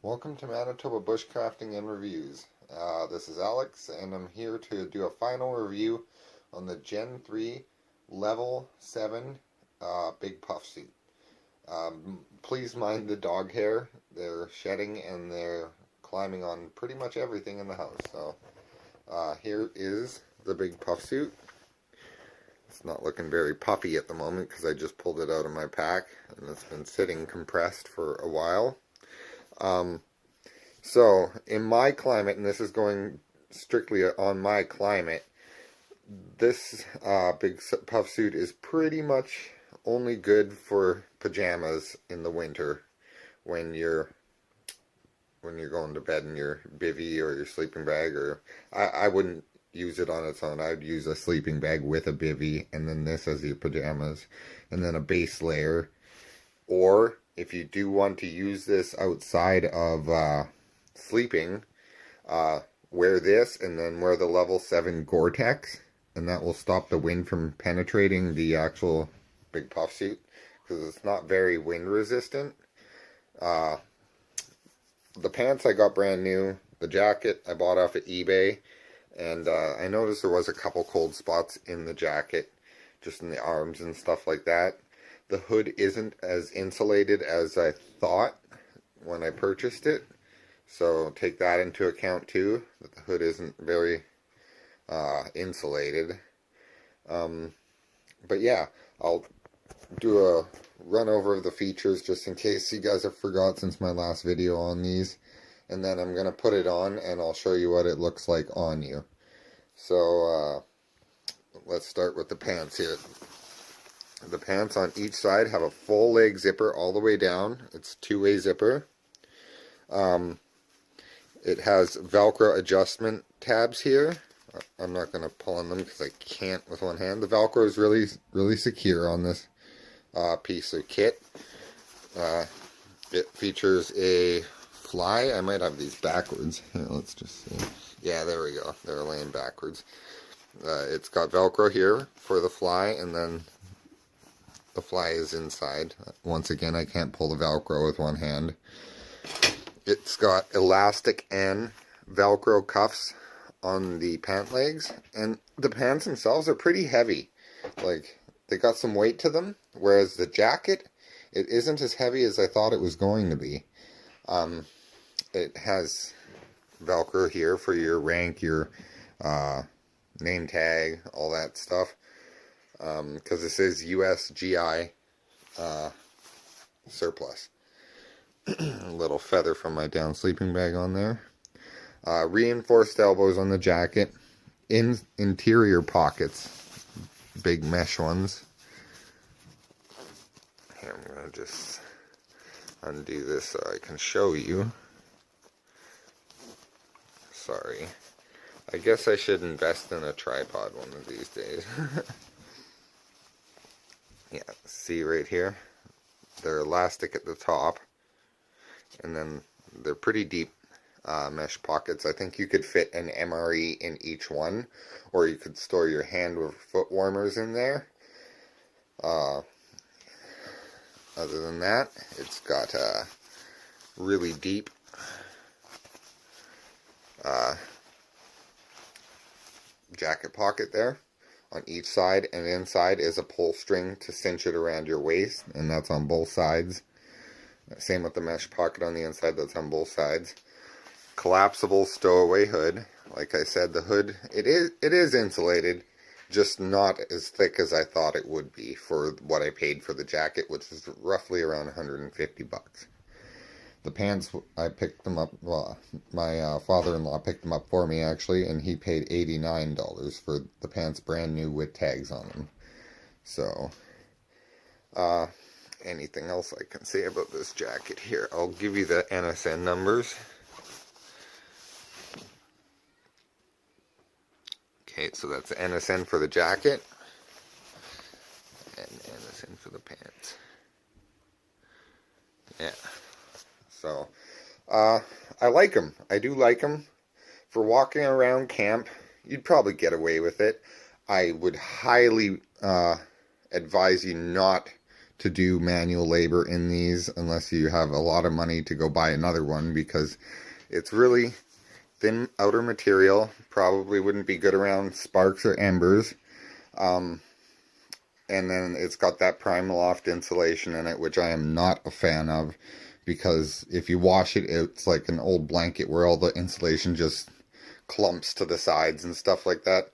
Welcome to Manitoba Bushcrafting and Reviews. This is Alex, and I'm here to do a final review on the Gen 3 Level 7 Big Puff Suit. Please mind the dog hair. They're shedding and they're climbing on pretty much everything in the house. So here is the Big Puff Suit. It's not looking very puffy at the moment because I just pulled it out of my pack and it's been sitting compressed for a while. So in my climate, and this is going strictly on my climate, this big puff suit is pretty much only good for pajamas in the winter when you're going to bed in your bivvy or your sleeping bag. Or I wouldn't use it on its own. I'd use a sleeping bag with a bivvy and then this as your pajamas and then a base layer. Or if you do want to use this outside of sleeping, wear this and then wear the level 7 Gore-Tex, and that will stop the wind from penetrating the actual big puff suit because it's not very wind resistant. The pants I got brand new. The jacket I bought off of eBay, and I noticed there was a couple cold spots in the jacket, just in the arms and stuff like that. The hood isn't as insulated as I thought when I purchased it, so take that into account too, that the hood isn't very insulated. But yeah, I'll do a run over of the features just in case you guys have forgot since my last video on these, and then I'm going to put it on and I'll show you what it looks like on you. So let's start with the pants here. The pants on each side have a full leg zipper all the way down. It's two-way zipper. It has Velcro adjustment tabs here. I'm not going to pull on them because I can't with one hand. The Velcro is really secure on this piece of kit. It features a fly. I might have these backwards. Here, let's just see. Yeah, there we go. They're laying backwards. It's got Velcro here for the fly, and then the fly is inside. Once again, I can't pull the Velcro with one hand. It's got elastic and Velcro cuffs on the pant legs, and the pants themselves are pretty heavy. Like, they got some weight to them, whereas the jacket, it isn't as heavy as I thought it was going to be. It has Velcro here for your rank, your name tag, all that stuff. Because it says USGI surplus. A little feather from my down sleeping bag on there. Reinforced elbows on the jacket. Interior pockets. Big mesh ones. Here, I'm going to just undo this so I can show you. Sorry. I guess I should invest in a tripod one of these days. Yeah, see right here? They're elastic at the top. And then they're pretty deep mesh pockets. I think you could fit an MRE in each one, or you could store your hand or foot warmers in there. Other than that, it's got a really deep jacket pocket there on each side, and inside is a pull string to cinch it around your waist, and that's on both sides. Same with the mesh pocket on the inside, that's on both sides. Collapsible stowaway hood. Like I said, the hood, it is insulated, just not as thick as I thought it would be for what I paid for the jacket, which is roughly around 150 bucks. The pants, I picked them up, well, my father-in-law picked them up for me actually, and he paid $89 for the pants brand new with tags on them. So, anything else I can say about this jacket here? I'll give you the NSN numbers. Okay, so that's the NSN for the jacket, and NSN for the pants. Yeah. So, I like them. I do like them. For walking around camp, you'd probably get away with it. I would highly advise you not to do manual labor in these unless you have a lot of money to go buy another one, because it's really thin outer material. Probably wouldn't be good around sparks or embers. And then it's got that Primaloft insulation in it, which I am not a fan of, because if you wash it, it's like an old blanket where all the insulation just clumps to the sides and stuff like that.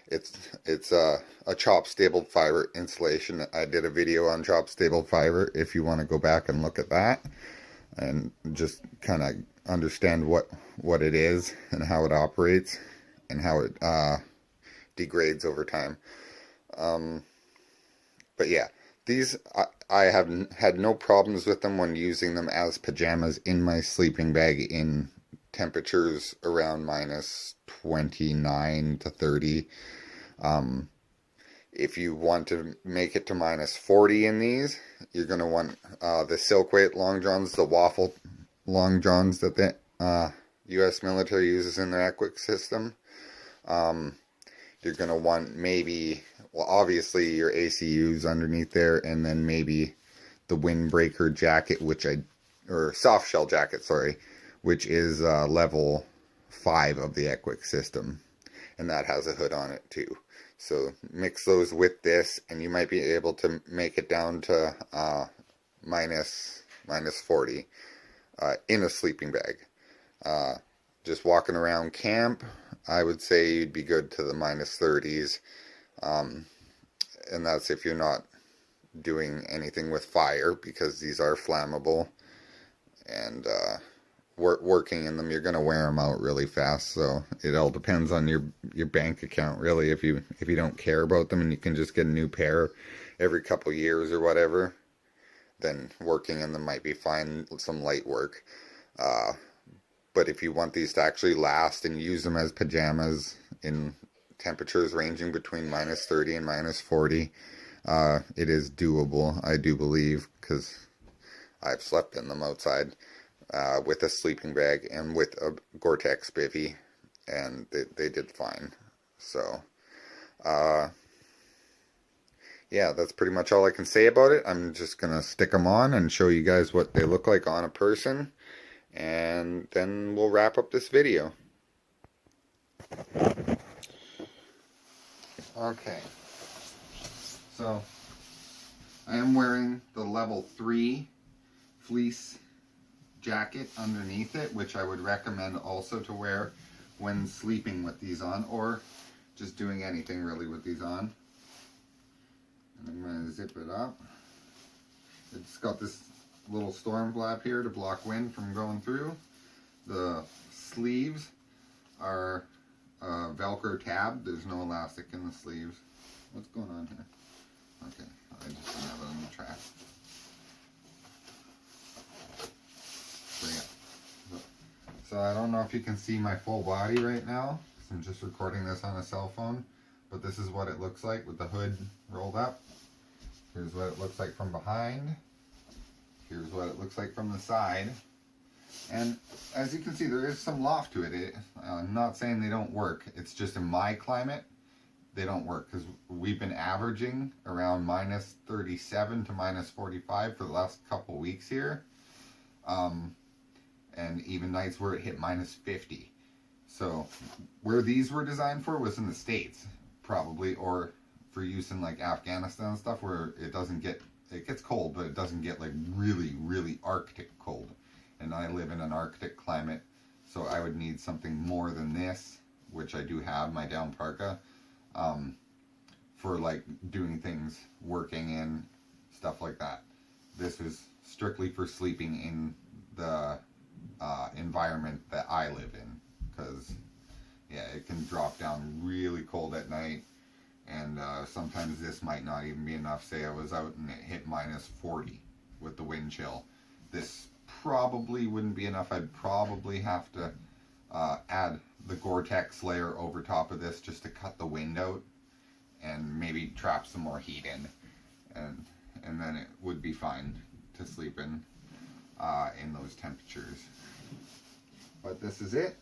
It's a chop stapled fiber insulation. I did a video on chop stapled fiber if you want to go back and look at that and just kind of understand what it is and how it operates and how it degrades over time. But yeah, these, I have had no problems with them when using them as pajamas in my sleeping bag in temperatures around minus 29 to 30. If you want to make it to minus 40 in these, you're going to want the silk weight long johns, the waffle long johns that the U.S. military uses in their Equic system. You're going to want maybe, well, obviously your ACUs underneath there, and then maybe the windbreaker jacket, or soft shell jacket, sorry, which is level 5 of the Equic system, and that has a hood on it too. So mix those with this, and you might be able to make it down to minus 40 in a sleeping bag. Just walking around camp, I would say you'd be good to the minus 30s. And that's if you're not doing anything with fire, because these are flammable, and working in them, you're going to wear them out really fast. So it all depends on your bank account, really. If you don't care about them and you can just get a new pair every couple years or whatever, then working in them might be fine, some light work. But if you want these to actually last and use them as pajamas in temperatures ranging between minus 30 and minus 40, it is doable, I do believe, because I've slept in them outside with a sleeping bag and with a Gore-Tex bivvy, and they did fine. So yeah, that's pretty much all I can say about it. I'm just gonna stick them on and show you guys what they look like on a person, and then we'll wrap up this video. Okay, so I am wearing the level 3 fleece jacket underneath it, which I would recommend also to wear when sleeping with these on, or just doing anything really with these on. And I'm going to zip it up. It's got this little storm flap here to block wind from going through. The sleeves are Velcro tab. There's no elastic in the sleeves. What's going on here? Okay, I just didn't have it on the track. So yeah. So I don't know if you can see my full body right now, because I'm just recording this on a cell phone. But this is what it looks like with the hood rolled up. Here's what it looks like from behind. Here's what it looks like from the side. And as you can see, there is some loft to it. I'm not saying they don't work. It's just in my climate, they don't work, because we've been averaging around minus 37 to minus 45 for the last couple weeks here. And even nights where it hit minus 50. So where these were designed for was in the States, probably, or for use in like Afghanistan and stuff, where it gets cold, but it doesn't get like really, really Arctic cold. And I live in an Arctic climate, so I would need something more than this, which I do have, my down parka, for like doing things, working in, stuff like that. This is strictly for sleeping in the environment that I live in, because yeah, it can drop down really cold at night, and sometimes this might not even be enough. Say I was out and it hit minus 40 with the wind chill. This probably wouldn't be enough. I'd probably have to add the Gore-Tex layer over top of this just to cut the wind out and maybe trap some more heat in, and then it would be fine to sleep in those temperatures. But this is it.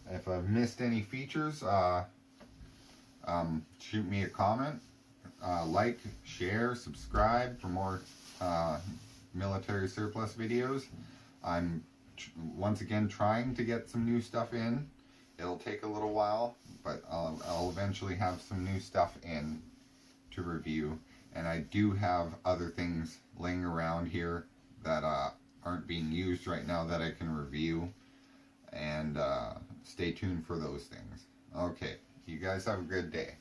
If I've missed any features, shoot me a comment. like, share, subscribe for more military surplus videos. I'm once again trying to get some new stuff in. It'll take a little while, but I'll eventually have some new stuff in to review. And I do have other things laying around here that aren't being used right now that I can review. And stay tuned for those things. Okay, you guys have a good day.